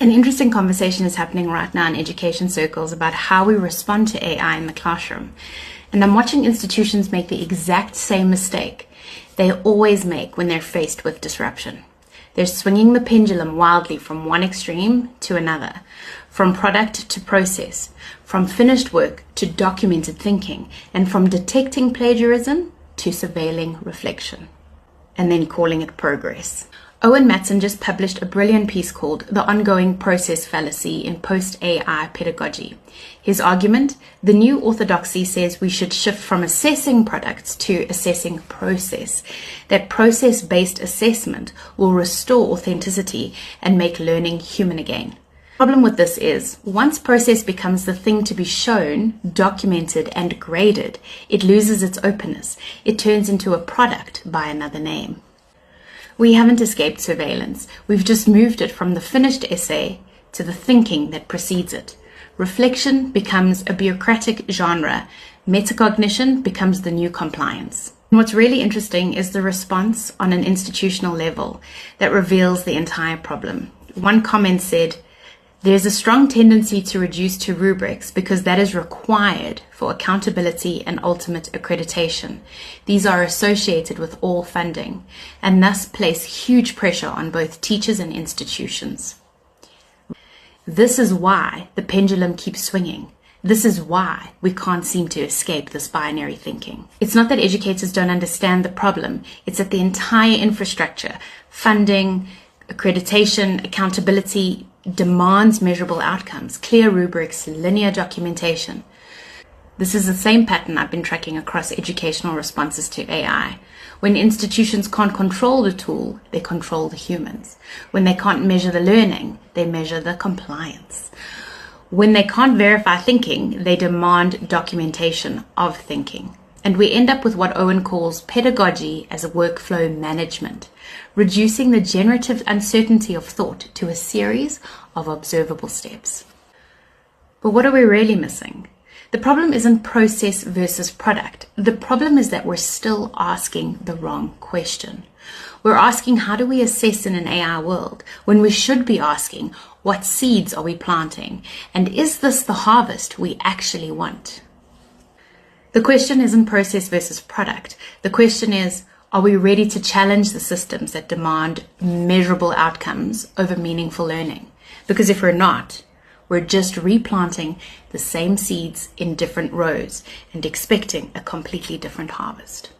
An interesting conversation is happening right now in education circles about how we respond to AI in the classroom. And I'm watching institutions make the exact same mistake they always make when they're faced with disruption. They're swinging the pendulum wildly from one extreme to another, from product to process, from finished work to documented thinking, and from detecting plagiarism to surveilling reflection, and then calling it progress. Owen Matson just published a brilliant piece called The Ongoing Process Fallacy in Post-AI Pedagogy. His argument, the new orthodoxy says we should shift from assessing products to assessing process. That process-based assessment will restore authenticity and make learning human again. The problem with this is, once process becomes the thing to be shown, documented, and graded, it loses its openness. It turns into a product by another name. We haven't escaped surveillance. We've just moved it from the finished essay to the thinking that precedes it. Reflection becomes a bureaucratic genre. Metacognition becomes the new compliance. And what's really interesting is the response on an institutional level that reveals the entire problem. One comment said, "There's a strong tendency to reduce to rubrics because that is required for accountability and ultimate accreditation. These are associated with all funding and thus place huge pressure on both teachers and institutions." This is why the pendulum keeps swinging. This is why we can't seem to escape this binary thinking. It's not that educators don't understand the problem. It's that the entire infrastructure, funding, accreditation, accountability, demands measurable outcomes, clear rubrics, linear documentation. This is the same pattern I've been tracking across educational responses to AI. When institutions can't control the tool, they control the humans. When they can't measure the learning, they measure the compliance. When they can't verify thinking, they demand documentation of thinking. And we end up with what Owen calls pedagogy as a workflow management, reducing the generative uncertainty of thought to a series of observable steps. But what are we really missing? The problem isn't process versus product. The problem is that we're still asking the wrong question. We're asking, how do we assess in an AI world, when we should be asking, what seeds are we planting? And is this the harvest we actually want? The question isn't process versus product. The question is, are we ready to challenge the systems that demand measurable outcomes over meaningful learning? Because if we're not, we're just replanting the same seeds in different rows and expecting a completely different harvest.